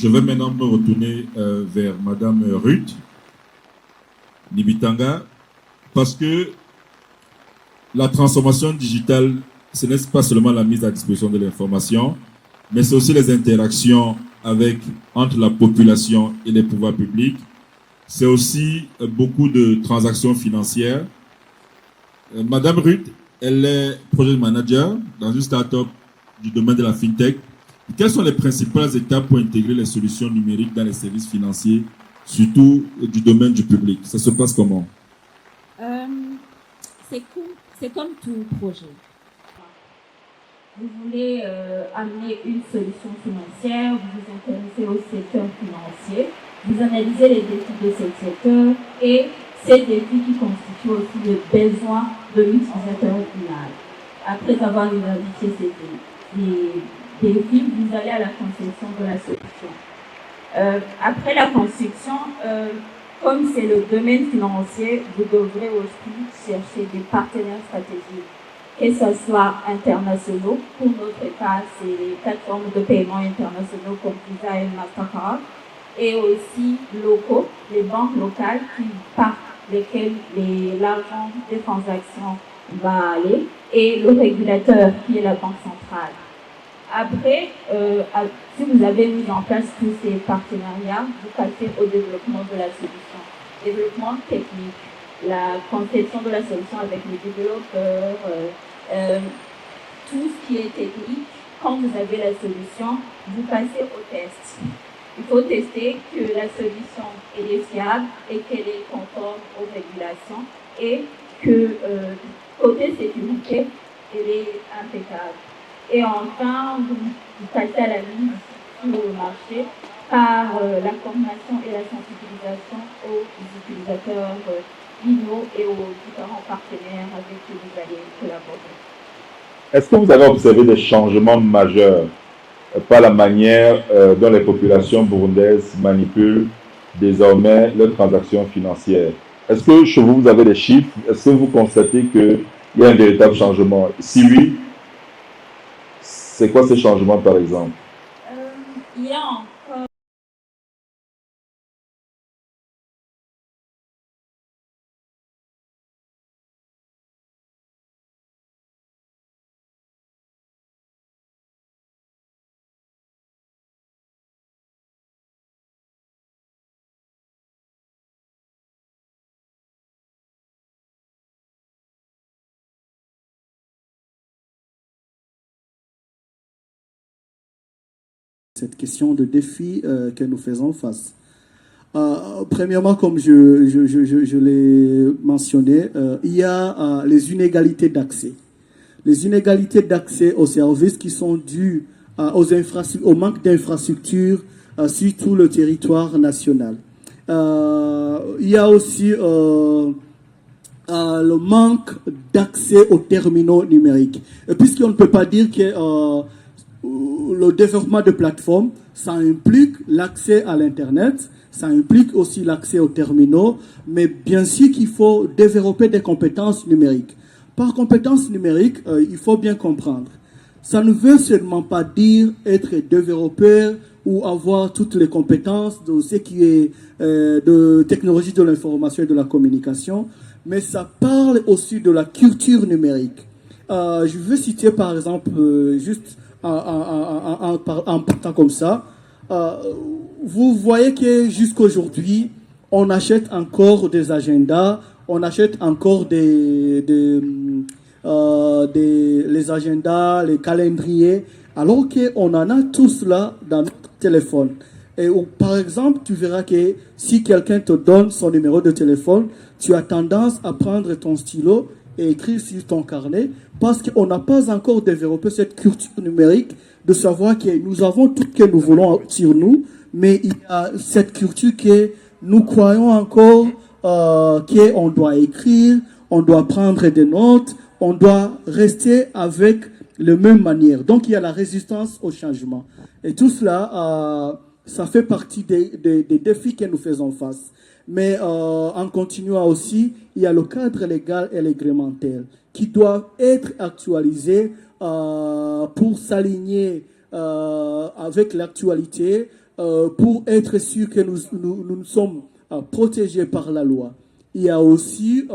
Je vais maintenant me retourner vers Madame Ruth Nibitanga, parce que la transformation digitale, ce n'est pas seulement la mise à disposition de l'information, mais c'est aussi les interactions entre la population et les pouvoirs publics. C'est aussi beaucoup de transactions financières. Madame Ruth, elle est project manager dans une start-up du domaine de la fintech. Quelles sont les principales étapes pour intégrer les solutions numériques dans les services financiers, surtout du domaine du public? Ça se passe comment? C'est comme tout projet. Vous voulez amener une solution financière, vous vous intéressez au secteur financier, vous analysez les défis de ce secteur et ces défis qui constituent aussi le besoin de l'utilisateur final. Après avoir identifié ces défis, vous allez à la conception de la solution. Après la conception, comme c'est le domaine financier, vous devrez aussi chercher des partenaires stratégiques, que ce soit internationaux. Pour notre cas, c'est les plateformes de paiement internationaux comme Visa et Mastercard, et aussi locaux, les banques locales par lesquelles l'argent des transactions va aller, et le régulateur qui est la Banque centrale. Après, si vous avez mis en place tous ces partenariats, vous passez au développement de la solution. Développement technique, la conception de la solution avec les développeurs, tout ce qui est technique. Quand vous avez la solution, vous passez au test. Il faut tester que la solution est fiable et qu'elle est conforme aux régulations et que côté sécurité, elle est impeccable. Et enfin, vous passez à la mise sur le marché par la formation et la sensibilisation aux utilisateurs finaux et aux différents partenaires avec qui vous allez collaborer. Est-ce que vous avez observé des changements majeurs par la manière dont les populations burundaises manipulent désormais leurs transactions financières? Est-ce que chez vous, vous avez des chiffres? Est-ce que vous constatez qu'il y a un véritable changement? Si oui, c'est quoi ces changements par exemple? Il y a encore cette question de défi que nous faisons face. Premièrement, comme je l'ai mentionné, il y a les inégalités d'accès. Les inégalités d'accès aux services qui sont dues au manque d'infrastructures sur tout le territoire national. Il y a aussi le manque d'accès aux terminaux numériques. Et puisqu'on ne peut pas dire que le développement de plateformes, ça implique l'accès à l'Internet, ça implique aussi l'accès aux terminaux, mais bien sûr qu'il faut développer des compétences numériques. Par compétences numériques, il faut bien comprendre, ça ne veut seulement pas dire être développeur ou avoir toutes les compétences de ce qui est de technologie de l'information et de la communication, mais ça parle aussi de la culture numérique. Je veux citer par exemple, juste en partant comme ça, vous voyez que jusqu'aujourd'hui, on achète encore des agendas, on achète encore les agendas, les calendriers, alors qu'on en a tous là dans notre téléphone. Et par exemple, tu verras que si quelqu'un te donne son numéro de téléphone, tu as tendance à prendre ton stylo et écrire sur ton carnet, parce qu'on n'a pas encore développé cette culture numérique de savoir que nous avons tout ce que nous voulons sur nous, mais il y a cette culture que nous croyons encore qu'on doit écrire, on doit prendre des notes, on doit rester avec les mêmes manières. Donc il y a la résistance au changement. Et tout cela, ça fait partie des défis que nous faisons face. Mais en continuant aussi, il y a le cadre légal et réglementaire qui doivent être actualisés pour s'aligner avec l'actualité, pour être sûr que nous sommes protégés par la loi. Il y a aussi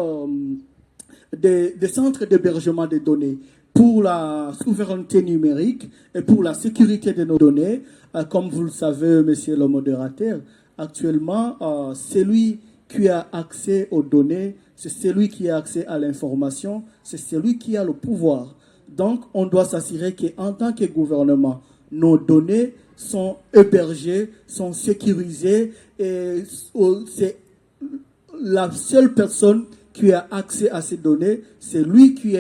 des centres d'hébergement des données pour la souveraineté numérique et pour la sécurité de nos données. Comme vous le savez, monsieur le modérateur, actuellement, celui qui a accès aux données, c'est celui qui a accès à l'information, c'est celui qui a le pouvoir. Donc, on doit s'assurer qu'en tant que gouvernement, nos données sont hébergées, sont sécurisées, et c'est la seule personne qui a accès à ces données, c'est lui qui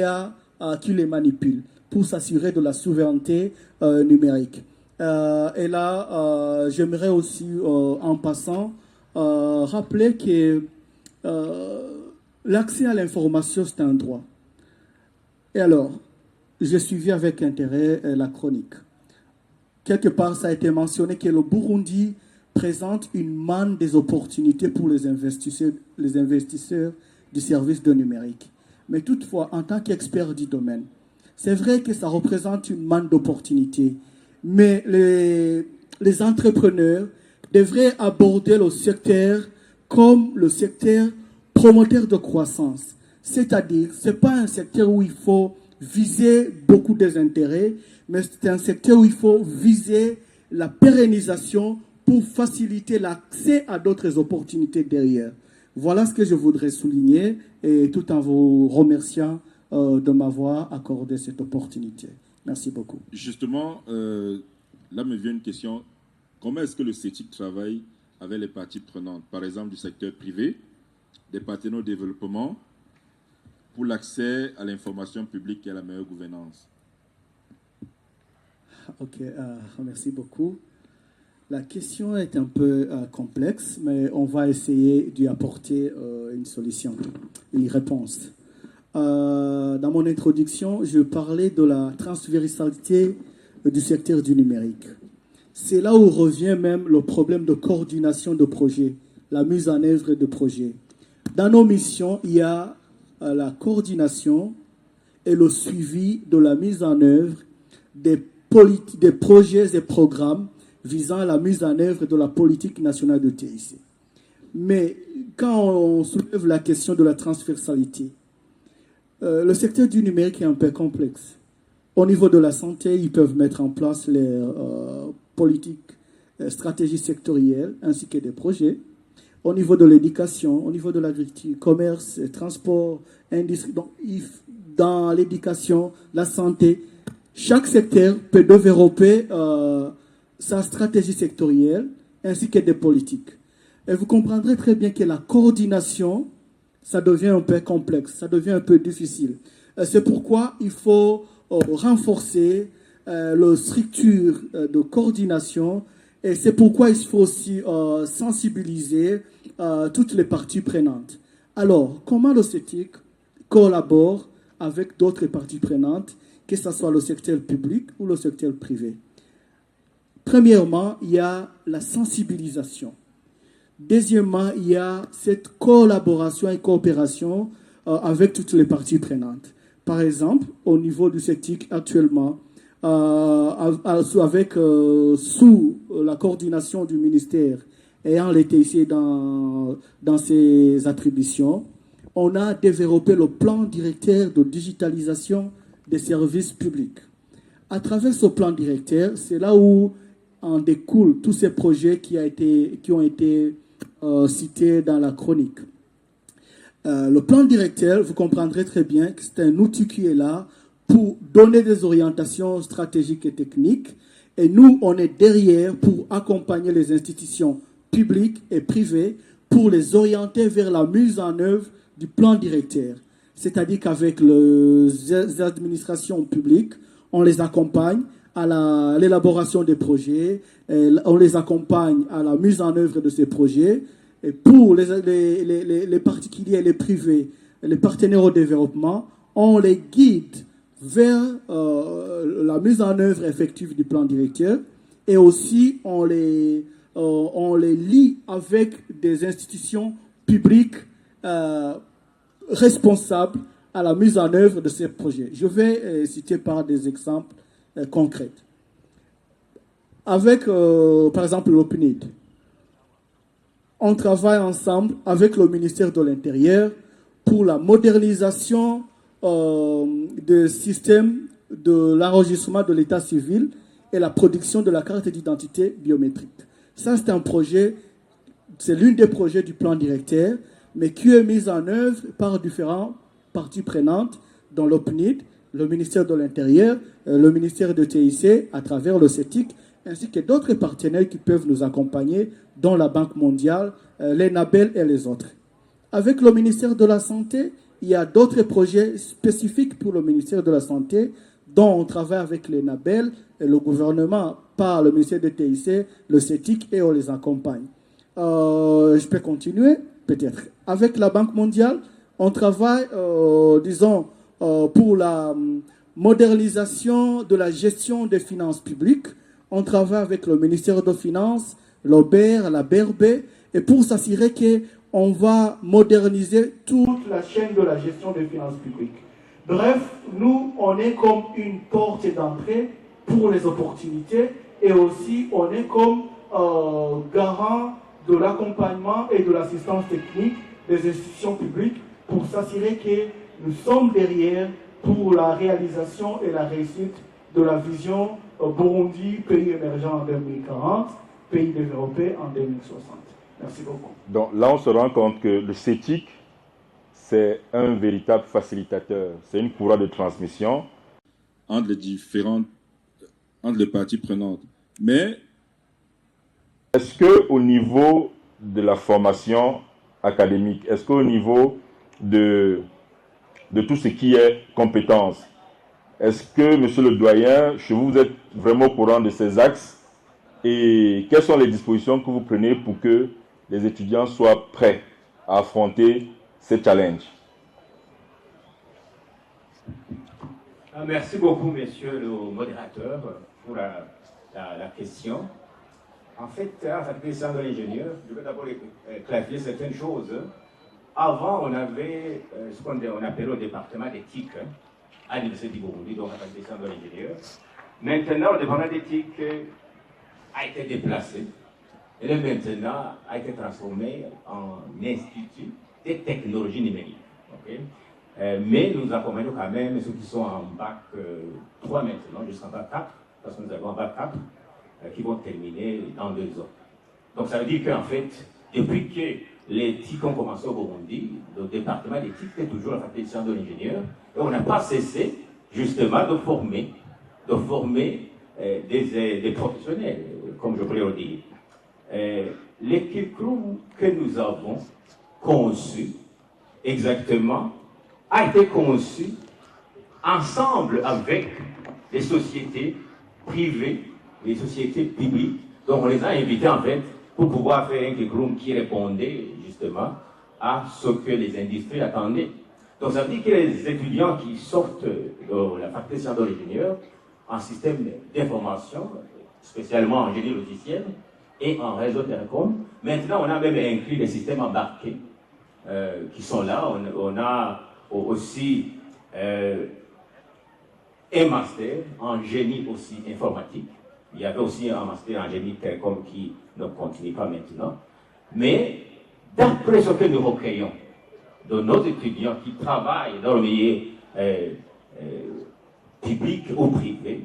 les manipule pour s'assurer de la souveraineté numérique. Et là, j'aimerais aussi, en passant, rappeler que l'accès à l'information, c'est un droit. Et alors, j'ai suivi avec intérêt la chronique. Quelque part, ça a été mentionné que le Burundi présente une manne des opportunités pour les investisseurs du service de numérique. Mais toutefois, en tant qu'expert du domaine, c'est vrai que ça représente une manne d'opportunités, mais les entrepreneurs devraient aborder le secteur comme le secteur promoteur de croissance. C'est-à-dire, ce n'est pas un secteur où il faut viser beaucoup des intérêts, mais c'est un secteur où il faut viser la pérennisation pour faciliter l'accès à d'autres opportunités derrière. Voilà ce que je voudrais souligner, et tout en vous remerciant de m'avoir accordé cette opportunité. Merci beaucoup. Justement, là me vient une question. Comment est-ce que le CETIC travaille avec les parties prenantes, par exemple du secteur privé, des partenaires au développement, pour l'accès à l'information publique et à la meilleure gouvernance? Ok, merci beaucoup. La question est un peu complexe, mais on va essayer d'y apporter une solution, une réponse. Dans mon introduction, je parlais de la transversalité du secteur du numérique. C'est là où revient même le problème de coordination de projets, la mise en œuvre de projets. Dans nos missions, il y a la coordination et le suivi de la mise en œuvre des projets et programmes visant à la mise en œuvre de la politique nationale de TIC. Mais quand on soulève la question de la transversalité, le secteur du numérique est un peu complexe. Au niveau de la santé, ils peuvent mettre en place les politiques, stratégies sectorielles, ainsi que des projets. Au niveau de l'éducation, au niveau de l'agriculture, commerce, transport, industrie, donc dans l'éducation, la santé, chaque secteur peut développer sa stratégie sectorielle ainsi que des politiques. Et vous comprendrez très bien que la coordination, ça devient un peu complexe, ça devient un peu difficile. C'est pourquoi il faut renforcer la structure de coordination, et c'est pourquoi il faut aussi sensibiliser toutes les parties prenantes. Alors, comment le CETIC collabore avec d'autres parties prenantes, que ce soit le secteur public ou le secteur privé? Premièrement, il y a la sensibilisation. Deuxièmement, il y a cette collaboration et coopération avec toutes les parties prenantes. Par exemple, au niveau du CETIC actuellement, sous la coordination du ministère ayant les TIC dans ses attributions, on a développé le plan directeur de digitalisation des services publics. À travers ce plan directeur, c'est là où en découlent tous ces projets qui ont été cités dans la chronique. Le plan directeur, vous comprendrez très bien que c'est un outil qui est là pour donner des orientations stratégiques et techniques. Et nous, on est derrière pour accompagner les institutions publiques et privées pour les orienter vers la mise en œuvre du plan directeur. C'est-à-dire qu'avec les administrations publiques, on les accompagne à l'élaboration des projets, on les accompagne à la mise en œuvre de ces projets. Et pour les particuliers et les privés, les partenaires au développement, on les guide vers la mise en œuvre effective du plan directeur, et aussi on les lie avec des institutions publiques responsables à la mise en œuvre de ces projets. Je vais citer par des exemples concrets. avec, par exemple, l'OPNID. On travaille ensemble avec le ministère de l'Intérieur pour la modernisation des systèmes de l'enregistrement de l'état civil et la production de la carte d'identité biométrique. Ça, c'est un projet, c'est l'une des projets du plan directeur, mais qui est mis en œuvre par différentes parties prenantes dans l'OPNID, le ministère de l'Intérieur, le ministère de TIC, à travers le CETIC, ainsi que d'autres partenaires qui peuvent nous accompagner, dont la Banque mondiale, les NABEL et les autres. Avec le ministère de la Santé, il y a d'autres projets spécifiques pour le ministère de la Santé, dont on travaille avec les NABEL et le gouvernement par le ministère de TIC, le CETIC, et on les accompagne. Je peux continuer, peut-être. Avec la Banque mondiale, on travaille, pour la modernisation de la gestion des finances publiques. On travaille avec le ministère des Finances, l'OBER, la BRB, et pour s'assurer qu'on va moderniser toute la chaîne de la gestion des finances publiques. Bref, nous, on est comme une porte d'entrée pour les opportunités et aussi on est comme garant de l'accompagnement et de l'assistance technique des institutions publiques pour s'assurer que nous sommes derrière pour la réalisation et la réussite de la vision Burundi, pays émergent en 2040, pays développé en 2060. Merci beaucoup. Donc là, on se rend compte que le CETIC, c'est un véritable facilitateur. C'est une courroie de transmission entre les parties prenantes. Mais est-ce qu'au niveau de la formation académique, est-ce qu'au niveau de tout ce qui est compétences, est-ce que, monsieur le doyen, chez vous, vous êtes vraiment au courant de ces axes et quelles sont les dispositions que vous prenez pour que les étudiants soient prêts à affronter ces challenges? Merci beaucoup, monsieur le modérateur, pour la question. En fait, à la question de l'ingénieur, je vais d'abord clarifier certaines choses. Avant, on avait ce qu'on appelait le département d'éthique à l'Université du Burundi, donc à la question de l'ingénieur. Maintenant, le département d'éthique a été déplacé et maintenant a été transformé en institut des technologies numériques. Okay? Mais nous accompagnons quand même ceux qui sont en bac 3 maintenant, jusqu'en bac 4, parce que nous avons un bac 4 qui vont terminer dans 2 ans. Donc ça veut dire qu'en fait, depuis que l'éthique ont commencé au Burundi, le département d'éthique est toujours la faculté de sciences de l'ingénieur, et on n'a pas cessé justement de former des professionnels, comme je voulais le dire. L'équipe que nous avons conçue, exactement, a été conçue ensemble avec les sociétés privées, les sociétés publiques. Donc on les a invités en fait pour pouvoir faire un curriculum qui répondait justement à ce que les industries attendaient. Donc ça veut dire que les étudiants qui sortent de la faculté de sciences de l'ingénieur en système d'information, spécialement en génie logiciel et en réseau télécom, maintenant on a même inclus les systèmes embarqués qui sont là. On a aussi un master en génie aussi informatique. Il y avait aussi un master en génie télécom qui ne continue pas maintenant. Mais d'après ce que nous recueillons de nos étudiants qui travaillent dans le milieu public ou privé,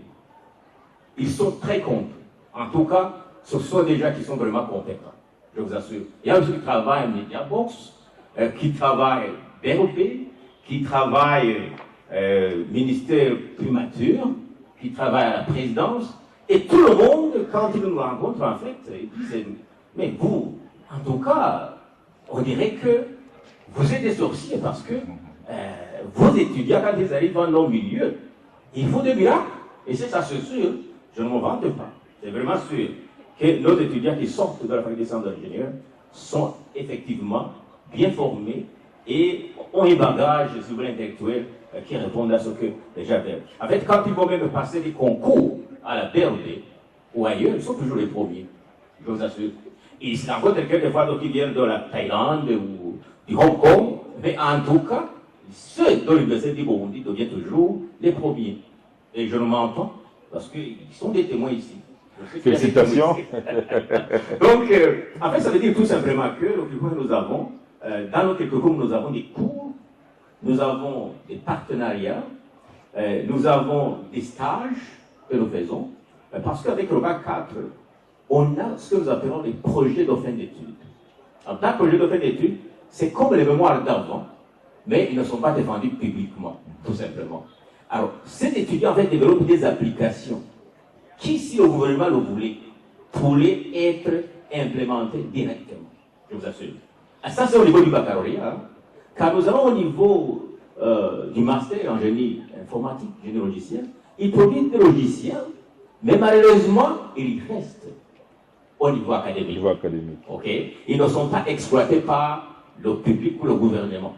ils sont très contents. En tout cas, ce sont des gens qui sont vraiment compétents, je vous assure. Il y a aussi qui travaillent à Mediabox, qui travaillent BRP, qui travaillent ministère primature, qui travaillent à la présidence, et tout le monde, quand ils nous rencontrent, en fait, ils disent, mais vous, en tout cas, on dirait que vous êtes des sorciers parce que vos étudiants, quand ils arrivent dans nos milieux, il faut des miracles. Et c'est ça, c'est sûr, je ne m'en vante pas. C'est vraiment sûr que nos étudiants qui sortent de la faculté de sciences de l'ingénieur sont effectivement bien formés et ont un bagage, si vous voulez, intellectuel qui répond à ce que les gens veulent. En fait, quand ils vont même passer des concours à la BRD ou ailleurs, ils sont toujours les premiers, je vous assure. Il s'en rencontre quelquefois d'autres qui viennent de la Thaïlande ou du Hong Kong, mais en tout cas, ceux de l'Université du Burundi deviennent toujours les premiers. Et je ne mens pas, parce qu'ils sont des témoins ici. Félicitations. Donc, en fait, ça veut dire tout simplement que nous avons, dans nos quelques cours, nous avons des cours, nous avons des partenariats, nous avons des stages que nous faisons, parce qu'avec le bac 4, on a ce que nous appelons des projets de fin d'études. En tant que projet de fin d'études, c'est comme les mémoires d'avant, mais ils ne sont pas défendus publiquement, tout simplement. Alors, ces étudiants en fait développent des applications qui, si le gouvernement le voulait, pourraient être implémentées directement, je vous assure. Ah, ça, c'est au niveau du baccalauréat, hein. Car nous avons au niveau du master en génie informatique, génie logiciel, ils produisent des logiciels, mais malheureusement, ils restent au niveau académique. Okay? Ils ne sont pas exploités par le public ou le gouvernement.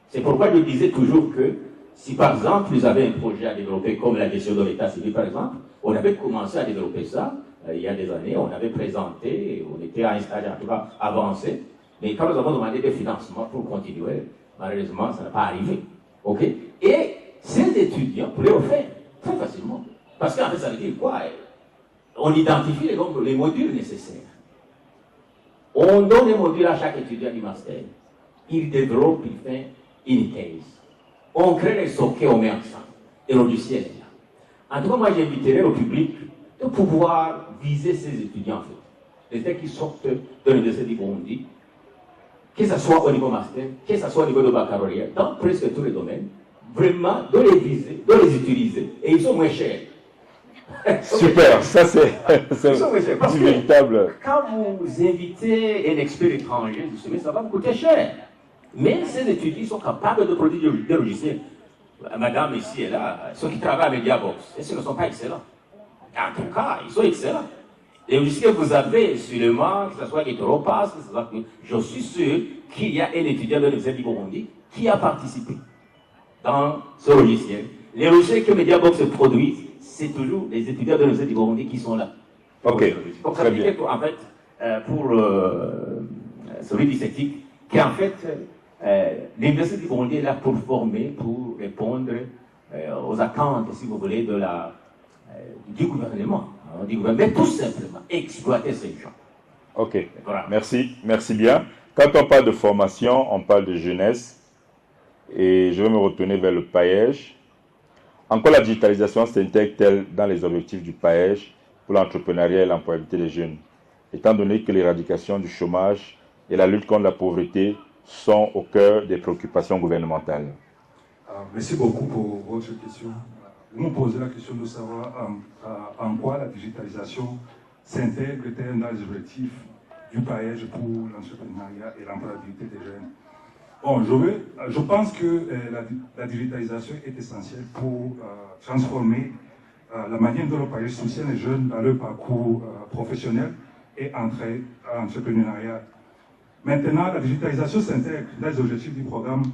C'est pourquoi je disais toujours que si par exemple vous avez un projet à développer comme la gestion de l'état civil par exemple, on avait commencé à développer ça il y a des années, on avait présenté, on était à un stade en tout cas avancé, mais quand nous avons demandé des financements pour continuer, malheureusement ça n'a pas arrivé. Okay? Et ces étudiants pourraient le faire très facilement. Parce qu'en fait ça veut dire quoi? On identifie les modules nécessaires. On donne les modules à chaque étudiant du master. Il développe, il fait une thèse. On crée les sockets, on met ensemble. Et le logiciel est là. En tout cas, moi, j'inviterai le public de pouvoir viser ces étudiants, en fait. Les étudiants qui sortent de l'Université du Burundi, que ce soit au niveau master, que ce soit au niveau de baccalauréat, dans presque tous les domaines, vraiment, de les viser, de les utiliser. Et ils sont moins chers. Super, ça c'est véritable. Quand vous invitez un expert étranger, ça va vous coûter cher. Mais ces étudiants sont capables de produire des logiciels. Madame ici et là, ceux qui travaillent à Mediabox, est-ce qu'ils ne sont pas excellents? En tout cas, ils sont excellents. Les logiciels que vous avez, sûrement, que ce soit Eteropass, je suis sûr qu'il y a un étudiant de l'Université du Burundi qui a participé dans ce logiciel. Les logiciels que Mediabox produisent, c'est toujours les étudiants de l'Université du Burundi qui sont là. Ok, donc ça veut dire qu'en fait, pour celui du sceptique, qu'en fait, l'Université du Burundi est là pour former, pour répondre aux attentes, si vous voulez, du gouvernement. Mais tout simplement, exploiter ces gens. Ok, voilà. Merci bien. Quand on parle de formation, on parle de jeunesse. Et je vais me retourner vers le PAEJ. En quoi la digitalisation s'intègre-t-elle dans les objectifs du PAEJ pour l'entrepreneuriat et l'employabilité des jeunes, étant donné que l'éradication du chômage et la lutte contre la pauvreté sont au cœur des préoccupations gouvernementales? Merci beaucoup pour votre question. Vous me posez la question de savoir en quoi la digitalisation s'intègre-t-elle dans les objectifs du PAEJ pour l'entrepreneuriat et l'employabilité des jeunes. Bon, je pense que la digitalisation est essentielle pour transformer la manière dont le PAEJ soutient les jeunes dans leur parcours professionnel et entrepreneurial. Maintenant, la digitalisation s'intègre dans les objectifs du programme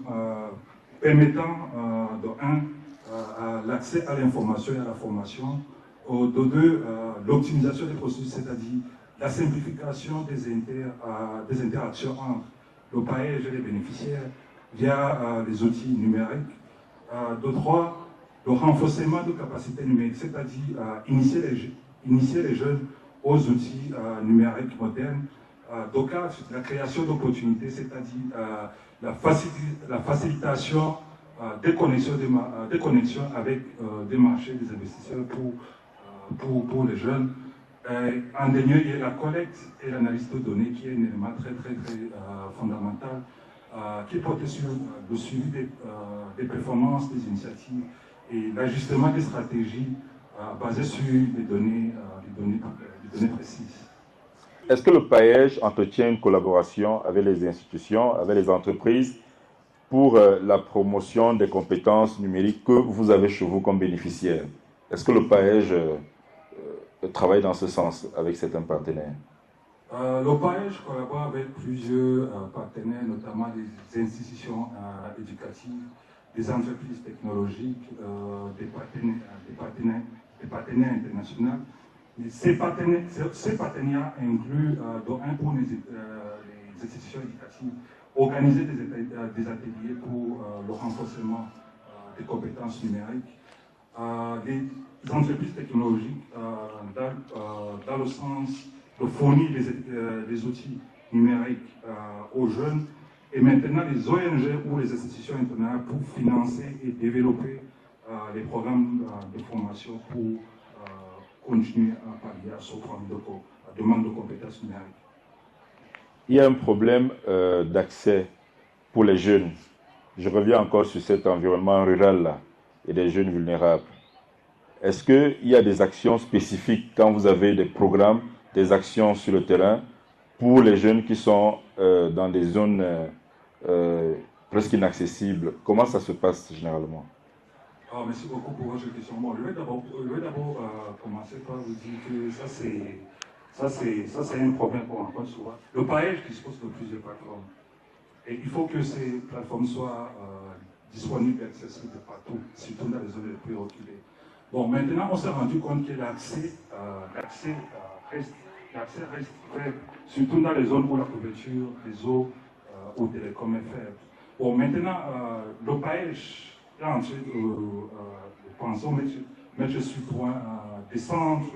permettant l'accès à l'information et à la formation, de deux, l'optimisation des processus, c'est-à-dire la simplification des interactions entre le PAEJ et les bénéficiaires via les outils numériques. De trois, le renforcement de capacités numériques, c'est-à-dire initier les jeunes aux outils numériques modernes. De quatre, la création d'opportunités, c'est-à-dire la facilitation des connexions avec des marchés, des investisseurs pour les jeunes. En dernier, il y a la collecte et l'analyse de données qui est un élément très fondamental qui porte sur le suivi des performances, des initiatives et l'ajustement des stratégies basées sur des données précises. Est-ce que le PAEJ entretient une collaboration avec les institutions, avec les entreprises pour la promotion des compétences numériques que vous avez chez vous comme bénéficiaires? Est-ce que le PAEJ travaille dans ce sens avec certains partenaires? Le PAEJ collabore avec plusieurs partenaires, notamment des institutions éducatives, des entreprises technologiques, des partenaires internationaux. Et ces partenariats incluent, pour les institutions éducatives, organiser des ateliers pour le renforcement des compétences numériques. entreprises technologiques dans le sens de fournir des outils numériques aux jeunes et maintenant les ONG ou les institutions internationales pour financer et développer les programmes de formation pour continuer à pallier à ce problème de demande de compétences numériques. Il y a un problème d'accès pour les jeunes. Je reviens encore sur cet environnement rural-là et des jeunes vulnérables. Est-ce qu'il y a des actions spécifiques quand vous avez des programmes, des actions sur le terrain pour les jeunes qui sont dans des zones presque inaccessibles? Comment ça se passe généralement? Merci beaucoup pour votre question. Bon, je vais d'abord commencer par vous dire que ça c'est un problème qu'on rencontre souvent. Le paillage dispose de plusieurs plateformes. Et il faut que ces plateformes soient disponibles et accessibles partout, surtout dans les zones les plus reculées. Bon, maintenant, on s'est rendu compte que l'accès reste faible, surtout dans les zones où la couverture réseau ou télécom est faible. Bon, maintenant, le paillage est en train de penser mettre sur point des centres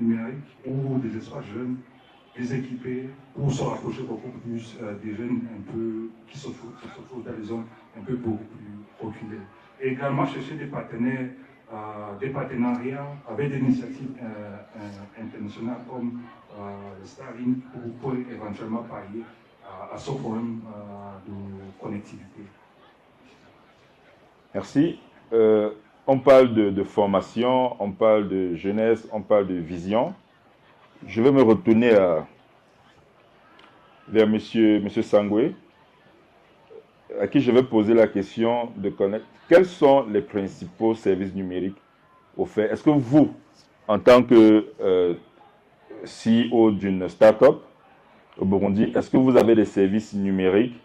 numériques ou des espaces jeunes déséquipés pour se rapprocher beaucoup plus des jeunes un peu qui se trouvent dans les zones un peu beaucoup plus reculées. Et également chercher des partenariats avec des initiatives internationales comme le Starlink pour éventuellement pallier à ce problème de connectivité. Merci. On parle de formation, on parle de jeunesse, on parle de vision. Je vais me retourner vers M. Sangwe, à qui je vais poser la question de connaître quels sont les principaux services numériques offerts. Est-ce que vous, en tant que CEO d'une start-up au Burundi, est-ce que vous avez des services numériques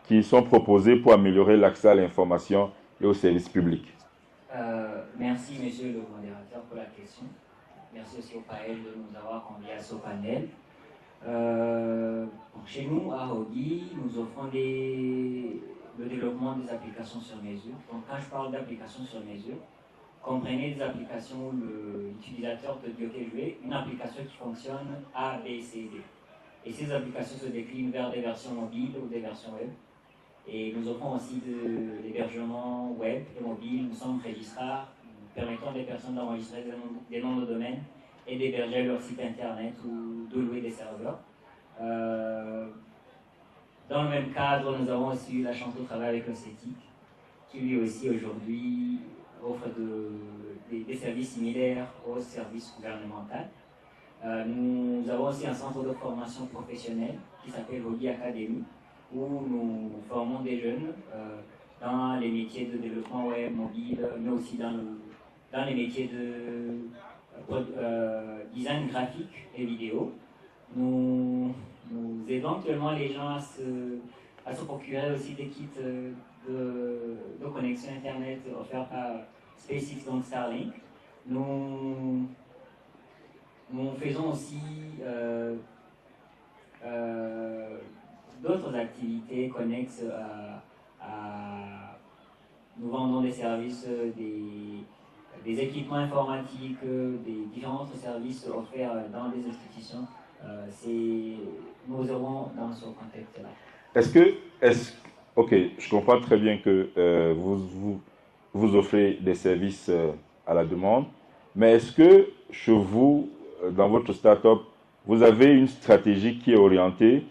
qui sont proposés pour améliorer l'accès à l'information et aux services publics? Merci, monsieur le modérateur, pour la question. Merci aussi au panel de nous avoir conviés à ce panel. Chez nous, à Hogi, nous offrons le développement des applications sur mesure. Donc, quand je parle d'applications sur mesure, comprenez des applications où l'utilisateur peut dire que je veux une application qui fonctionne A, B, C, D. Et ces applications se déclinent vers des versions mobiles ou des versions web. Et nous offrons aussi de l'hébergement web et mobile. Nous sommes registrars, permettant des personnes d'enregistrer des noms de domaine et d'héberger leur site internet ou de louer des serveurs. Dans le même cadre, nous avons aussi eu la chance de travailler avec le CETIC, qui lui aussi aujourd'hui offre des services similaires aux services gouvernementaux. Nous avons aussi un centre de formation professionnelle qui s'appelle Hogi Academy, où nous formons des jeunes dans les métiers de développement web, mobile, mais aussi dans les métiers de design graphique et vidéo. Nous aidons actuellement les gens à se procurer aussi des kits de connexion Internet offerts par SpaceX, donc Starlink. Nous faisons aussi d'autres activités connexes nous vendons des services, des équipements informatiques, des différents autres services offerts dans des institutions. Nous aurons dans ce contexte-là. Ok, je comprends très bien que vous offrez des services à la demande, mais est-ce que chez vous, dans votre start-up, vous avez une stratégie qui est orientée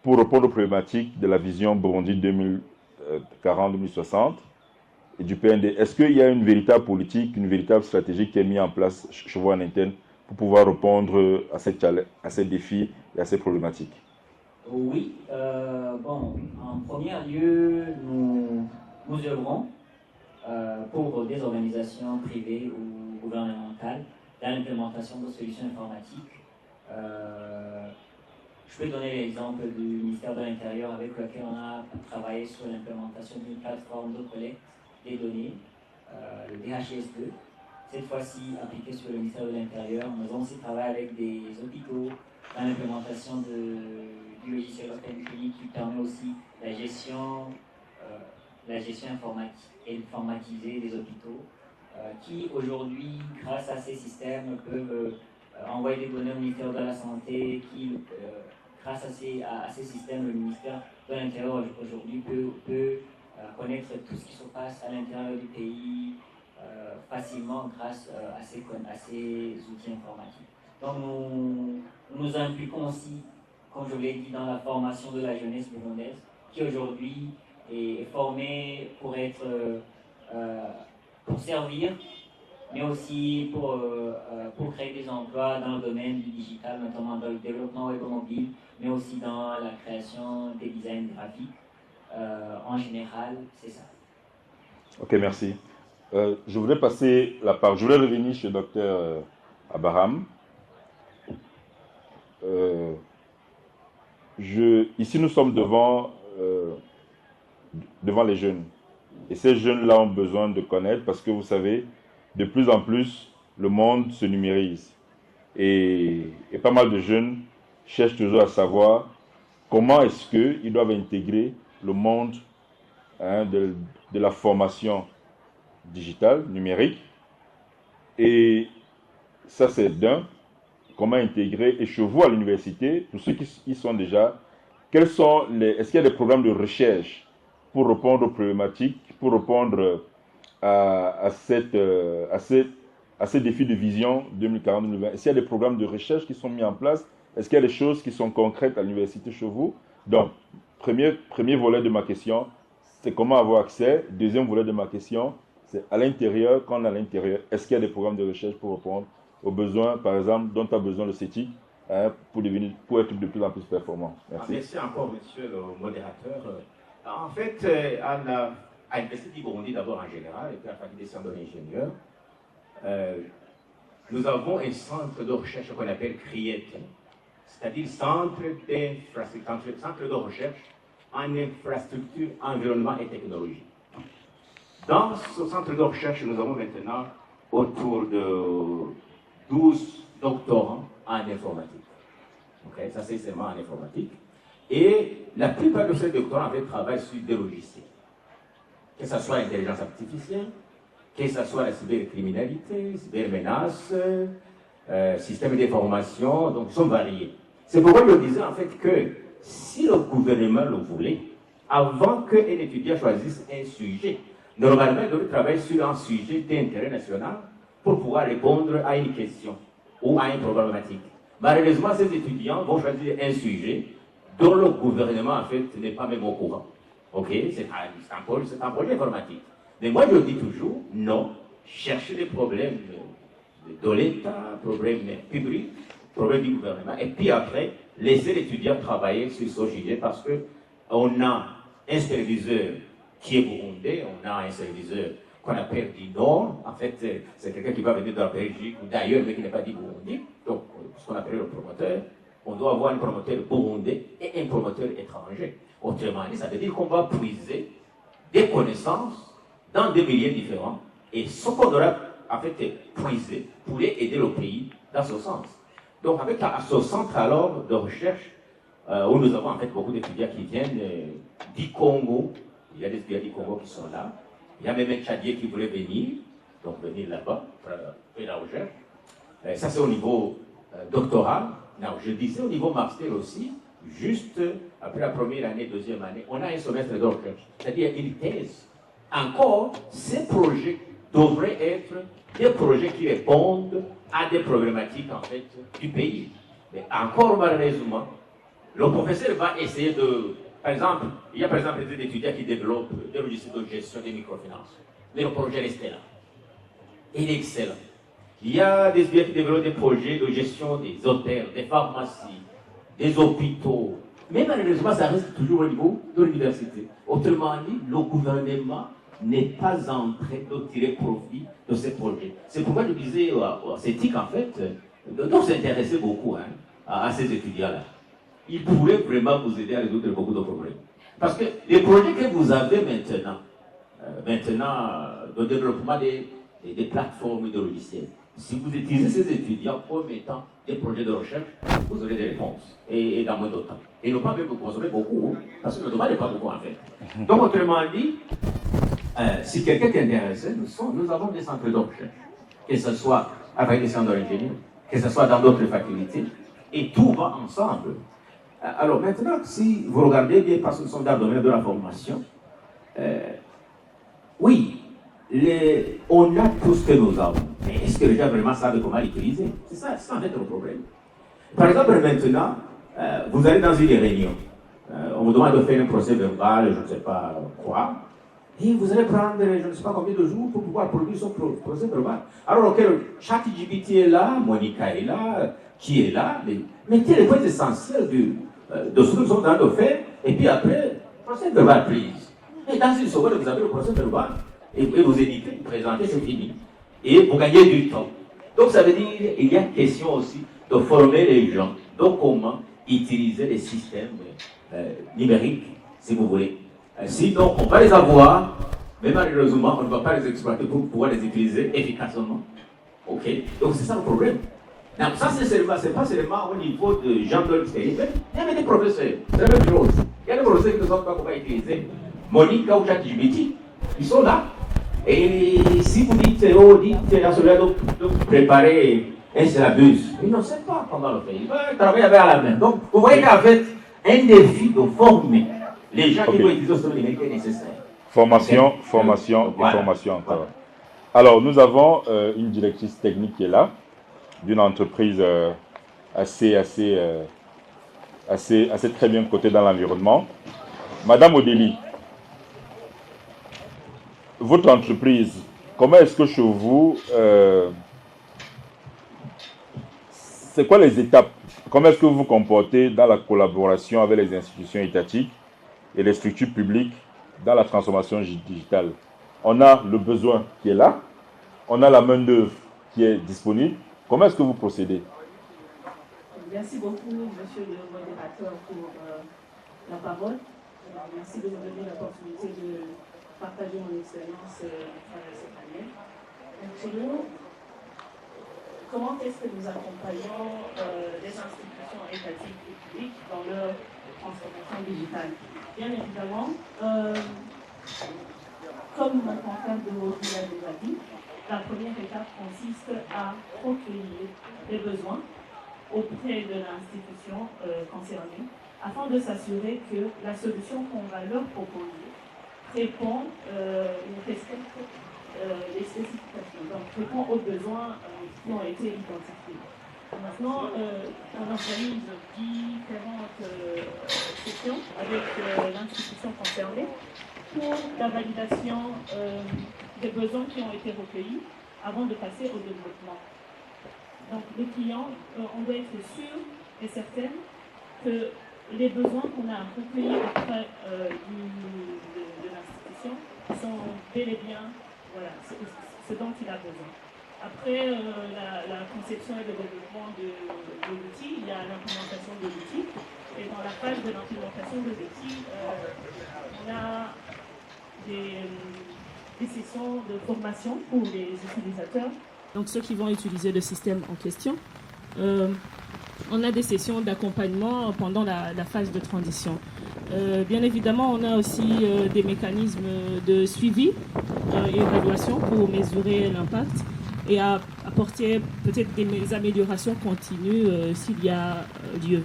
pour répondre aux problématiques de la vision Burundi 2040-2060 et du PND? Est-ce qu'il y a une véritable politique, une véritable stratégie qui est mise en place chez vous en interne pour pouvoir répondre à ces défis et à ces problématiques? Oui. En premier lieu, nous œuvrons pour des organisations privées ou gouvernementales dans l'implémentation de solutions informatiques. Je peux donner l'exemple du ministère de l'Intérieur avec lequel on a travaillé sur l'implémentation d'une plateforme de collecte des données, le DHS2, cette fois-ci appliquée sur le ministère de l'Intérieur. Nous avons aussi travaillé avec des hôpitaux dans l'implémentation du logiciel Open Clinic qui permet aussi la gestion la gestion informatisée des hôpitaux, qui aujourd'hui, grâce à ces systèmes, peuvent envoyer des données au ministère de la Santé, qui, grâce à ces systèmes, le ministère de l'Intérieur aujourd'hui peut connaître tout ce qui se passe à l'intérieur du pays facilement grâce à ces outils informatiques. Donc nous nous impliquons aussi, comme je l'ai dit, dans la formation de la jeunesse burundaise, qui aujourd'hui est formée pour servir, mais aussi pour créer des emplois dans le domaine du digital, notamment dans le développement web mobile, mais aussi dans la création des designs graphiques. En général, c'est ça. Ok, merci. Je voudrais passer la parole. Je voudrais revenir chez le Dr Abraham. Ici, nous sommes devant les jeunes. Et ces jeunes-là ont besoin de connaître parce que vous savez, de plus en plus, le monde se numérise. Et pas mal de jeunes cherchent toujours à savoir comment est-ce qu'ils doivent intégrer le monde de la formation digitale, numérique. Et ça, c'est d'un. Comment intégrer. Et chez vous, à l'université, pour ceux qui y sont déjà, est-ce qu'il y a des programmes de recherche pour répondre aux problématiques, pour répondre à ces défis de vision 2040-2020? Est-ce qu'il y a des programmes de recherche qui sont mis en place? Est-ce qu'il y a des choses qui sont concrètes à l'université chez vous? Donc, premier volet de ma question, c'est comment avoir accès. Deuxième volet de ma question, c'est à l'intérieur, quand on est à l'intérieur, est-ce qu'il y a des programmes de recherche pour répondre aux besoins, par exemple, dont a besoin le CETIC pour être de plus en plus performant? Merci. Merci encore, monsieur le modérateur. En fait, à l'Université du Burundi, d'abord en général, et puis à la faculté des sciences de l'ingénieur, nous avons un centre de recherche qu'on appelle CRIET, c'est-à-dire centre de recherche en infrastructure, environnement et technologie. Dans ce centre de recherche, nous avons maintenant autour de 12 doctorants en informatique. Okay, ça, c'est seulement en informatique. Et la plupart de ces doctorants travaillent sur des logiciels. Que ce soit l'intelligence artificielle, que ce soit la cybercriminalité, cybermenace, système d'information, donc ils sont variés. C'est pourquoi je disais en fait que si le gouvernement le voulait, avant qu'un étudiant choisisse un sujet, normalement il devrait travailler sur un sujet d'intérêt national pour pouvoir répondre à une question ou à une problématique. Malheureusement, ces étudiants vont choisir un sujet dont le gouvernement en fait n'est pas même au courant. Ok, c'est un projet informatique. Mais moi je dis toujours, non, cherchez les problèmes de l'État, problèmes publics, problèmes du gouvernement, et puis après, laissez l'étudiant travailler sur ce sujet parce qu'on a un superviseur qui est burundais, on a un superviseur qu'on appelle du Nord, en fait, c'est quelqu'un qui va venir de la Belgique ou d'ailleurs, mais qui n'est pas du Burundi, donc ce qu'on appelle le promoteur. On doit avoir un promoteur burundais et un promoteur étranger. Autrement dit, ça veut dire qu'on va puiser des connaissances dans des milieux différents et ce qu'on aura en fait puisé pourrait aider le pays dans ce sens. Donc avec ce centre alors de recherche où nous avons en fait beaucoup d'étudiants qui viennent du Congo, il y a des étudiants du Congo qui sont là, il y a même un Tchadien qui voulait venir là-bas pour faire la recherche. Ça c'est au niveau doctoral. Non, je disais au niveau master aussi, juste après la première année, deuxième année, on a un semestre de recherche, c'est-à-dire une thèse. Encore, ces projets devraient être des projets qui répondent à des problématiques en fait du pays. Mais encore malheureusement, le professeur va essayer de... Par exemple, il y a par exemple des étudiants qui développent des logiciels de gestion des microfinances. Mais le projet reste là. Il est excellent. Il y a des étudiants qui développent des projets de gestion des hôtels, des pharmacies, des hôpitaux. Mais malheureusement, ça reste toujours au niveau de l'université. Autrement dit, le gouvernement n'est pas en train de tirer profit de ces projets. C'est pourquoi je disais à CETIC, en fait, de s'intéresser beaucoup à ces étudiants-là. Ils pourraient vraiment vous aider à résoudre beaucoup de problèmes. Parce que les projets que vous avez maintenant, le développement des plateformes de logiciels, si vous utilisez ces étudiants comme étant des projets de recherche, vous aurez des réponses, et dans moins de temps. Et ne pas même vous consommer beaucoup, parce que le domaine n'est pas beaucoup en fait. Donc autrement dit, Si quelqu'un est intéressé, nous avons des centres de recherche, que ce soit avec des centres d'ingénieurs, que ce soit dans d'autres facultés, et tout va ensemble. Alors maintenant, si vous regardez bien, parce que nous sommes dans le domaine de la formation, oui, on a tout ce que nous avons, mais est-ce que les gens vraiment savent comment l'utiliser? C'est ça en fait le problème. Par exemple, maintenant, vous allez dans une réunion, on vous demande de faire un procès verbal, je ne sais pas quoi, et vous allez prendre, je ne sais pas combien de jours pour pouvoir produire son procès verbal. Alors que ChatGPT est là, Monica est là, qui est là, mettez les points essentiels de ce que nous sommes en train de faire, et puis après, procès verbal prise. Et dans une seconde, vous avez le procès verbal, et vous éditez, vous présentez, c'est fini. Et vous gagnez du temps. Donc ça veut dire qu'il y a question aussi de former les gens, de comment utiliser les systèmes numériques, si vous voulez. Sinon, on va les avoir, mais malheureusement, on ne va pas les exploiter pour pouvoir les utiliser efficacement. Ok? Donc c'est ça le problème. Donc ça, c'est pas seulement au niveau de gens de l'extérieur, il y a des professeurs, c'est la même chose. Il y a des professeurs qui ne savent pas comment utiliser Monica ou ChatGPT. Ils sont là. Et si vous dites, à celui-là de préparer un syllabus, il ne sait pas comment le faire. Il va travailler avec la main. Donc, vous voyez qu'en fait, un défi de former les gens qui vont utiliser ce numérique est nécessaire. Formation et formation encore. Alors, nous avons une directrice technique qui est là, d'une entreprise assez très bien cotée dans l'environnement. Madame Odélie, votre entreprise, comment est-ce que chez vous, c'est quoi les étapes? Comment est-ce que vous vous comportez dans la collaboration avec les institutions étatiques et les structures publiques dans la transformation digitale? On a le besoin qui est là, on a la main-d'œuvre qui est disponible. Comment est-ce que vous procédez? Merci beaucoup, monsieur le modérateur, pour la parole. Merci de me donner l'opportunité de partager mon expérience à travers cette année. Donc, chez nous, comment est-ce que nous accompagnons les institutions étatiques et publiques dans leur transformation digitale? Bien évidemment, comme mon confrère de Rosie l'a déjà dit, la première étape consiste à recueillir les besoins auprès de l'institution concernée afin de s'assurer que la solution qu'on va leur proposer répond ou respecte les spécifications, donc répond aux besoins qui ont été identifiés. Maintenant, on organise différentes sessions avec l'institution concernée pour la validation des besoins qui ont été recueillis avant de passer au développement. Donc, les clients, on doit être sûr et certain que les besoins qu'on a recueillis auprès de l'institution sont bel et bien ce dont il a besoin. Après la conception et le développement de l'outil, il y a l'implémentation de l'outil. Et dans la phase de l'implémentation de l'outil, on a des sessions de formation pour les utilisateurs. Donc ceux qui vont utiliser le système en question. On a des sessions d'accompagnement pendant la phase de transition. Bien évidemment, on a aussi des mécanismes de suivi et évaluation pour mesurer l'impact et apporter peut-être des améliorations continues s'il y a lieu.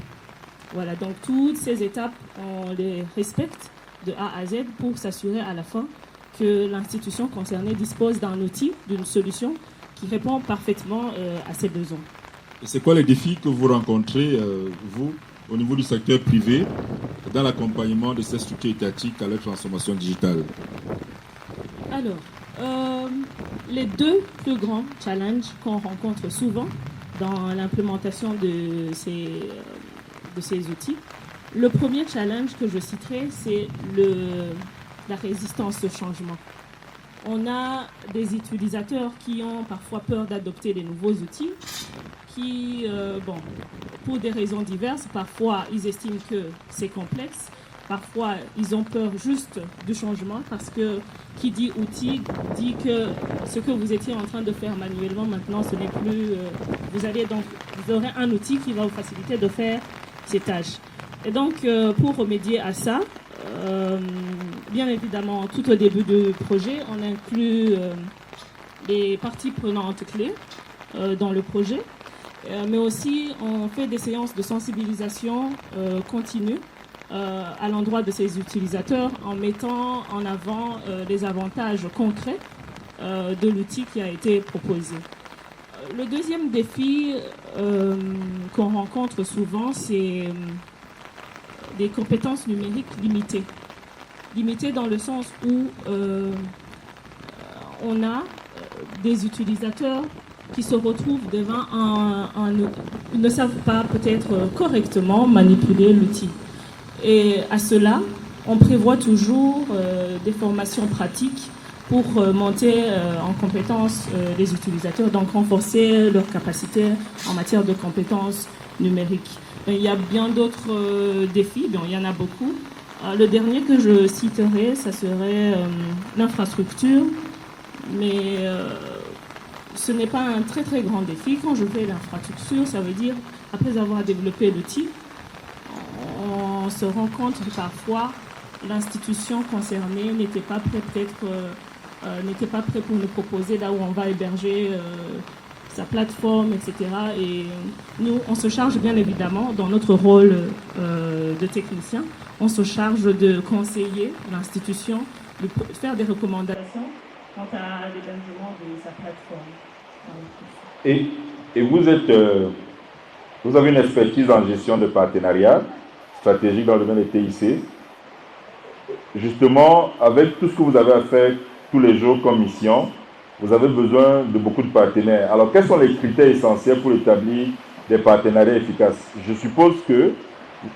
Voilà, donc toutes ces étapes, on les respecte de A à Z pour s'assurer à la fin que l'institution concernée dispose d'un outil, d'une solution qui répond parfaitement à ses besoins. Et c'est quoi les défis que vous rencontrez, vous, au niveau du secteur privé, dans l'accompagnement de ces structures étatiques à leur transformation digitale? Alors, les deux plus grands challenges qu'on rencontre souvent dans l'implémentation de ces outils, le premier challenge que je citerai, c'est la résistance au changement. On a des utilisateurs qui ont parfois peur d'adopter les nouveaux outils, qui, pour des raisons diverses, parfois ils estiment que c'est complexe, parfois ils ont peur juste du changement parce que qui dit outil dit que ce que vous étiez en train de faire manuellement maintenant, ce n'est plus... vous aurez un outil qui va vous faciliter de faire ces tâches. Et donc, pour remédier à ça, bien évidemment, tout au début du projet, on inclut les parties prenantes clés dans le projet, mais aussi on fait des séances de sensibilisation continue à l'endroit de ces utilisateurs en mettant en avant les avantages concrets de l'outil qui a été proposé. Le deuxième défi qu'on rencontre souvent, c'est des compétences numériques limitées. Limitées dans le sens où on a des utilisateurs qui se retrouvent devant ils ne savent pas peut-être correctement manipuler l'outil. Et à cela, on prévoit toujours des formations pratiques pour monter en compétences les utilisateurs, donc renforcer leurs capacités en matière de compétences numériques. Il y a bien d'autres défis, il y en a beaucoup. Le dernier que je citerai, ça serait l'infrastructure, mais ce n'est pas un très très grand défi. Quand je fais l'infrastructure, ça veut dire, après avoir développé l'outil, on se rend compte que parfois l'institution concernée n'était pas prête n'était pas prêt pour nous proposer là où on va héberger sa plateforme, etc. Et nous, on se charge bien évidemment, dans notre rôle de technicien, on se charge de conseiller l'institution, de faire des recommandations quant à l'hébergement de sa plateforme. Et vous avez une expertise en gestion de partenariat stratégique dans le domaine des TIC. Justement, avec tout ce que vous avez à faire tous les jours comme mission, vous avez besoin de beaucoup de partenaires. Alors, quels sont les critères essentiels pour établir des partenariats efficaces? Je suppose que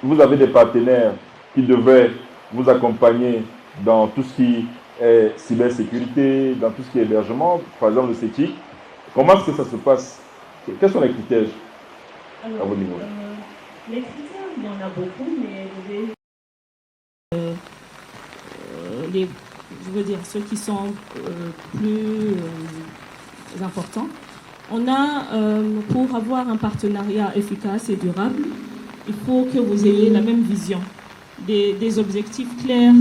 vous avez des partenaires qui devaient vous accompagner dans tout ce qui est cybersécurité, dans tout ce qui est hébergement, par exemple le CETIC. Comment est-ce que ça se passe? Quels sont les critères à vos niveaux? Les critères, il y en a beaucoup, mais je veux dire, ceux qui sont plus importants. On a, pour avoir un partenariat efficace et durable, il faut que vous ayez la même vision, des objectifs clairs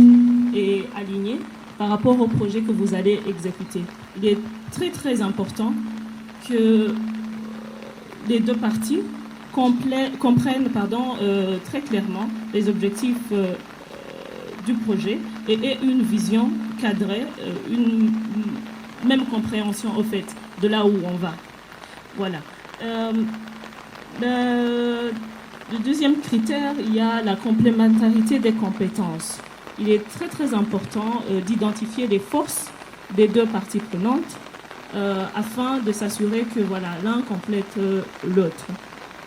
et alignés par rapport au projet que vous allez exécuter. Il est très très important que les deux parties comprennent très clairement les objectifs du projet et aient une vision cadrée, une même compréhension au fait de là où on va. Voilà. Le deuxième critère, il y a la complémentarité des compétences. Il est très très important d'identifier les forces des deux parties prenantes afin de s'assurer que voilà, l'un complète l'autre.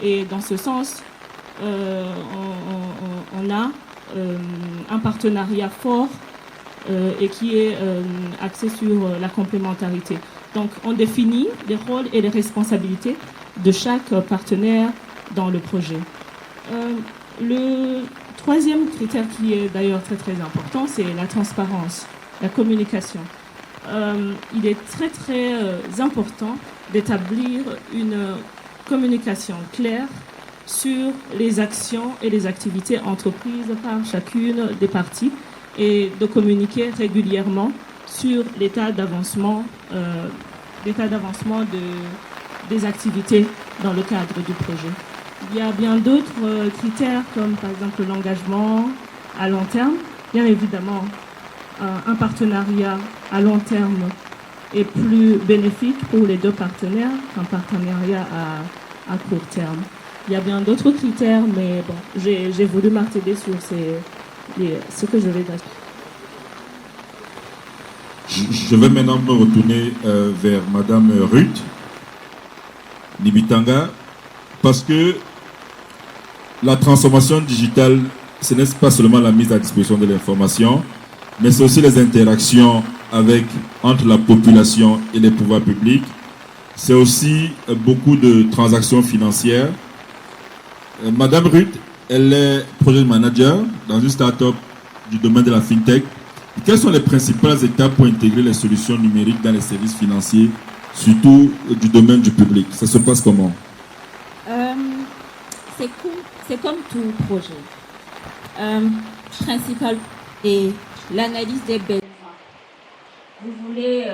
Et dans ce sens, on a un partenariat fort et qui est axé sur la complémentarité. Donc, on définit les rôles et les responsabilités de chaque partenaire dans le projet. Le troisième critère qui est d'ailleurs très très important, c'est la transparence, la communication. Il est très très important d'établir une communication claire sur les actions et les activités entreprises par chacune des parties et de communiquer régulièrement sur l'état d'avancement des activités dans le cadre du projet. Il y a bien d'autres critères comme par exemple l'engagement à long terme. Bien évidemment, un partenariat à long terme est plus bénéfique pour les deux partenaires qu'un partenariat à court terme. Il y a bien d'autres critères, mais bon, j'ai voulu marteler sur ce que je vais dire. Je vais maintenant me retourner vers Madame Ruth Nibitanga, parce que la transformation digitale, ce n'est pas seulement la mise à disposition de l'information, mais c'est aussi les interactions entre la population et les pouvoirs publics. C'est aussi beaucoup de transactions financières. Madame Ruth, elle est project manager dans une start-up du domaine de la FinTech. Quelles sont les principales étapes pour intégrer les solutions numériques dans les services financiers, surtout du domaine du public? Ça se passe comment? C'est comme tout projet. et l'analyse des besoins. Vous voulez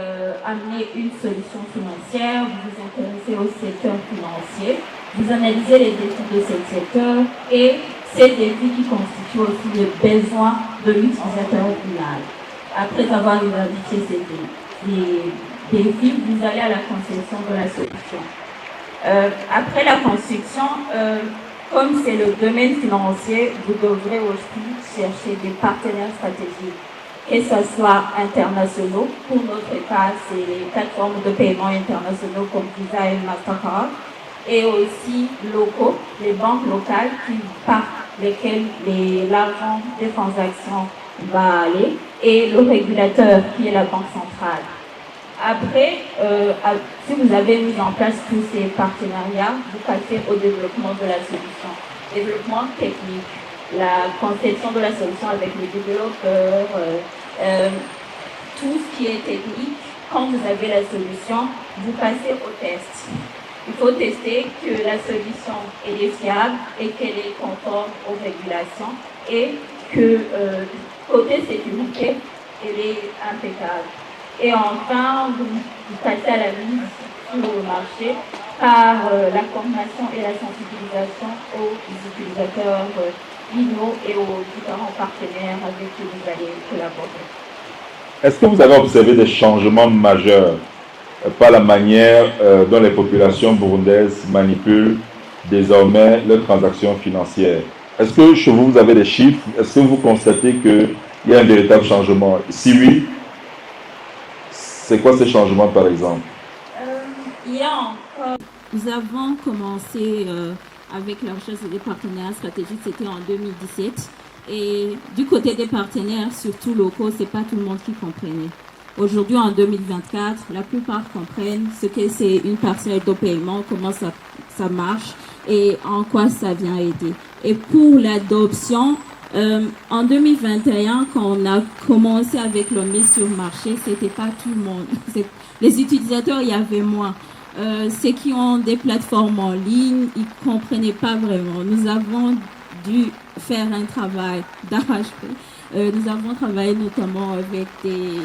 amener une solution financière, vous vous intéressez au secteur financier, vous analysez les défis de ce secteur et ces défis qui constituent aussi le besoin de l'utilisateur final. Après avoir identifié ces défis, vous allez à la conception de la solution. Après la construction, comme c'est le domaine financier, vous devrez aussi chercher des partenaires stratégiques, que ce soit internationaux. Pour notre cas, c'est les plateformes de paiement internationaux comme Visa et Mastercard, et aussi locaux, les banques locales par lesquelles l'argent des transactions va aller, et le régulateur qui est la Banque centrale. Après, si vous avez mis en place tous ces partenariats, vous passez au développement de la solution. Développement technique, la conception de la solution avec les développeurs, tout ce qui est technique. Quand vous avez la solution, vous passez au test. Il faut tester que la solution est fiable et qu'elle est conforme aux régulations et que côté sécurité, elle est impeccable. Et enfin, vous passez à la mise sur le marché par la formation et la sensibilisation aux utilisateurs finaux et aux différents partenaires avec qui vous allez collaborer. Est-ce que vous avez observé des changements majeurs par la manière dont les populations burundaises manipulent désormais leurs transactions financières? Est-ce que chez vous, vous avez des chiffres? Est-ce que vous constatez qu'il y a un véritable changement? Si oui, c'est quoi ces changements par exemple? Nous avons commencé avec la recherche des partenaires stratégiques, c'était en 2017. Et du côté des partenaires, surtout locaux, c'est pas tout le monde qui comprenait. Aujourd'hui, en 2024, la plupart comprennent ce que c'est une parcelle de paiement, comment ça marche et en quoi ça vient aider. Et pour l'adoption, en 2021, quand on a commencé avec le mise sur marché, c'était pas tout le monde. Les utilisateurs, il y avait moins. Ceux qui ont des plateformes en ligne, ils comprenaient pas vraiment. Nous avons dû faire un travail d'arrache-pied. Nous avons travaillé notamment avec des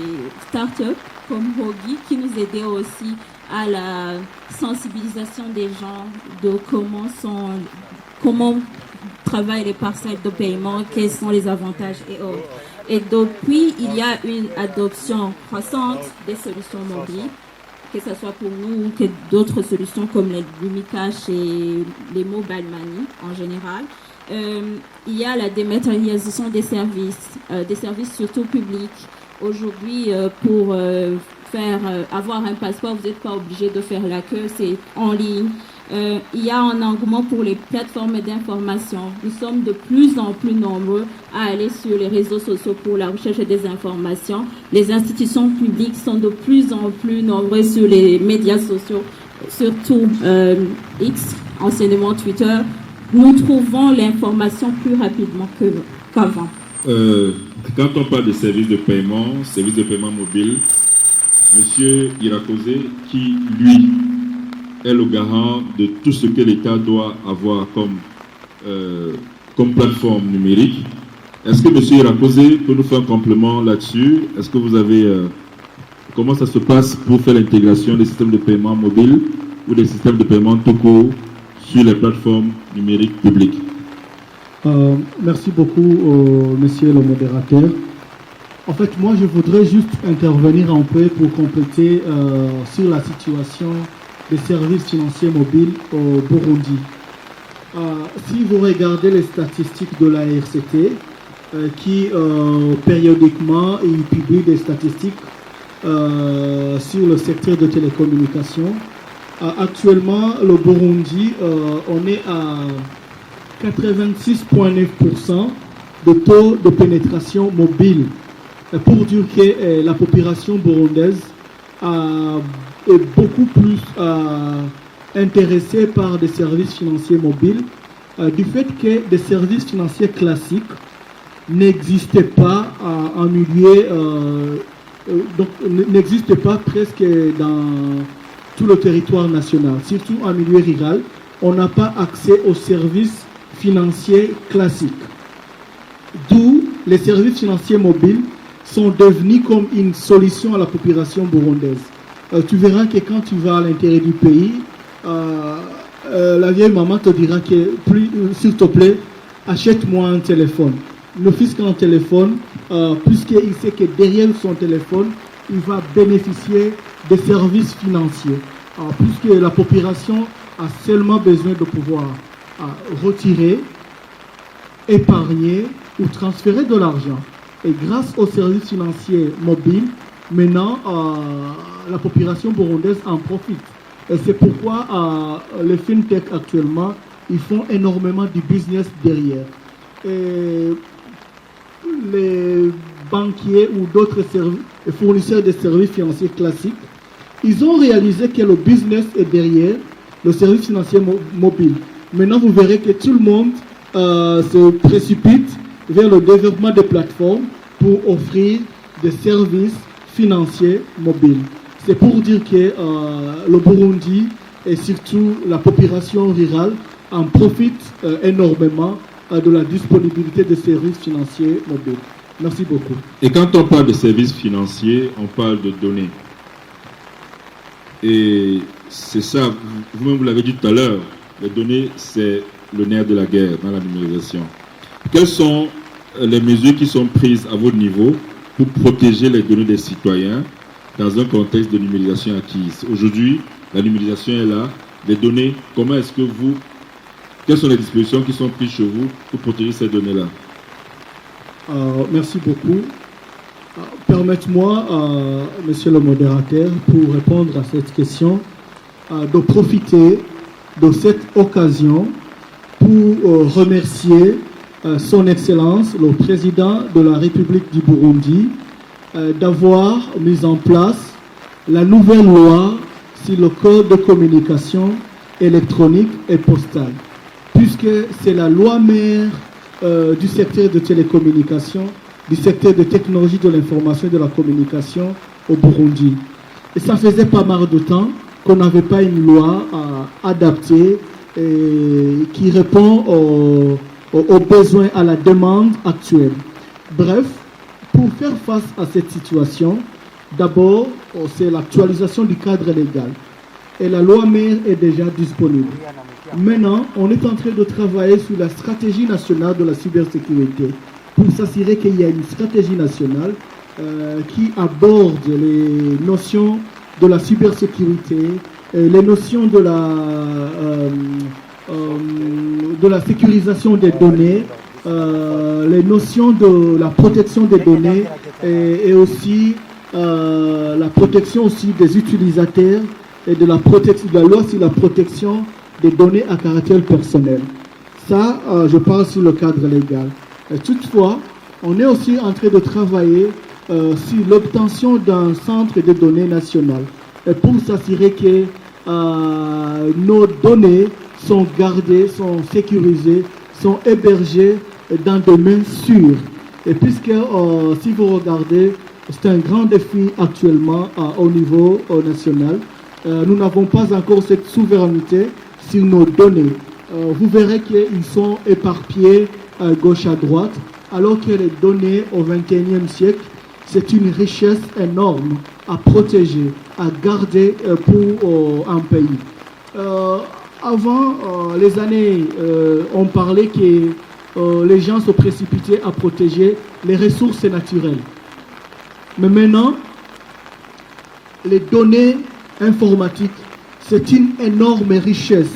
startups comme Hogi qui nous aidaient aussi à la sensibilisation des gens de comment travaillent les parcelles de paiement, quels sont les avantages et autres. Et depuis, il y a une adoption croissante des solutions mobiles, que ce soit pour nous ou que d'autres solutions comme les Lumicash et les Mobile Money en général. Il y a la dématérialisation des services surtout publics. Aujourd'hui, pour avoir un passeport, vous n'êtes pas obligé de faire la queue, c'est en ligne. Il y a un engouement pour les plateformes d'information. Nous sommes de plus en plus nombreux à aller sur les réseaux sociaux pour la recherche des informations. Les institutions publiques sont de plus en plus nombreuses sur les médias sociaux, surtout X, anciennement Twitter. Nous trouvons l'information plus rapidement qu'avant. Quand on parle de services de paiement mobile, M. Irakoze, qui, lui, est le garant de tout ce que l'État doit avoir comme plateforme numérique, est-ce que M. Irakoze peut nous faire un complément là-dessus? Est-ce que vous avez... comment ça se passe pour faire l'intégration des systèmes de paiement mobile ou des systèmes de paiement tout court sur les plateformes numériques publiques? Merci beaucoup, monsieur le modérateur. En fait, moi, je voudrais juste intervenir un peu pour compléter sur la situation des services financiers mobiles au Burundi. Si vous regardez les statistiques de la RCT, qui périodiquement il publie des statistiques sur le secteur de télécommunications, actuellement, le Burundi, on est à 86,9% de taux de pénétration mobile. Pour dire que la population burundaise est beaucoup plus intéressée par des services financiers mobiles, du fait que des services financiers classiques n'existaient pas en milieu, donc n'existaient pas presque dans tout le territoire national, surtout en milieu rural. On n'a pas accès aux services financiers classiques. D'où les services financiers mobiles sont devenus comme une solution à la population burundaise. Tu verras que quand tu vas à l'intérieur du pays, la vieille maman te dira que, s'il te plaît, achète-moi un téléphone. Le fils qui a un téléphone, puisqu'il sait que derrière son téléphone, il va bénéficier des services financiers. Puisque la population a seulement besoin de pouvoir retirer, épargner ou transférer de l'argent. Et grâce aux services financiers mobiles, maintenant, la population burundaise en profite. Et c'est pourquoi les fintech actuellement, ils font énormément de business derrière. Et les banquiers ou d'autres fournisseurs de services financiers classiques, ils ont réalisé que le business est derrière le service financier mobile. Maintenant, vous verrez que tout le monde se précipite vers le développement des plateformes pour offrir des services financiers mobiles. C'est pour dire que le Burundi et surtout la population rurale en profitent énormément de la disponibilité des services financiers mobiles. Merci beaucoup. Et quand on parle de services financiers, on parle de données. Et c'est ça, vous-même vous l'avez dit tout à l'heure, les données, c'est le nerf de la guerre dans la numérisation. Quelles sont les mesures qui sont prises à votre niveau pour protéger les données des citoyens dans un contexte de numérisation acquise? Aujourd'hui, la numérisation est là. Les données, comment est-ce que quelles sont les dispositions qui sont prises chez vous pour protéger ces données-là? Merci beaucoup. Permettez-moi, monsieur le modérateur, pour répondre à cette question, de profiter de cette occasion pour remercier son Excellence, le Président de la République du Burundi, d'avoir mis en place la nouvelle loi sur le code de communication électronique et postale, puisque c'est la loi mère du secteur de télécommunications, du secteur de technologie de l'information et de la communication au Burundi. Et ça faisait pas mal de temps qu'on n'avait pas une loi adaptée et qui répond aux besoins, à la demande actuelle. Bref, pour faire face à cette situation, d'abord, c'est l'actualisation du cadre légal. Et la loi mère est déjà disponible. Maintenant, on est en train de travailler sur la stratégie nationale de la cybersécurité pour s'assurer qu'il y a une stratégie nationale qui aborde les notions de la cybersécurité, les notions de la sécurisation des données, les notions de la protection des données et aussi la protection aussi des utilisateurs et de la loi sur la protection des données à caractère personnel. Ça, je parle sur le cadre légal. Toutefois, on est aussi en train de travailler sur l'obtention d'un centre de données national pour s'assurer que nos données sont gardées, sont sécurisées, sont hébergées dans des mains sûres. Et puisque, si vous regardez, c'est un grand défi actuellement au niveau national. Nous n'avons pas encore cette souveraineté sur nos données. Vous verrez qu'ils sont éparpillés à gauche à droite, alors que les données au XXIe siècle, c'est une richesse énorme à protéger, à garder pour un pays. Avant les années, on parlait que les gens se précipitaient à protéger les ressources naturelles. Mais maintenant, les données informatiques, c'est une énorme richesse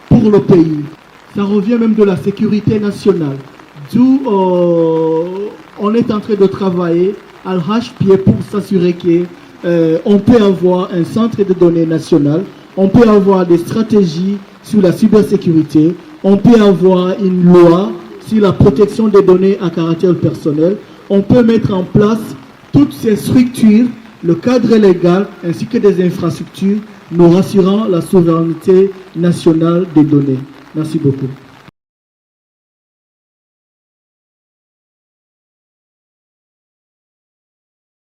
pour le pays. Ça revient même de la sécurité nationale. D'où on est en train de travailler à l'arrache-pied pour s'assurer qu'on peut avoir un centre de données national, on peut avoir des stratégies sur la cybersécurité, on peut avoir une loi sur la protection des données à caractère personnel, on peut mettre en place toutes ces structures, le cadre légal ainsi que des infrastructures nous rassurant la souveraineté nationale des données. Merci beaucoup.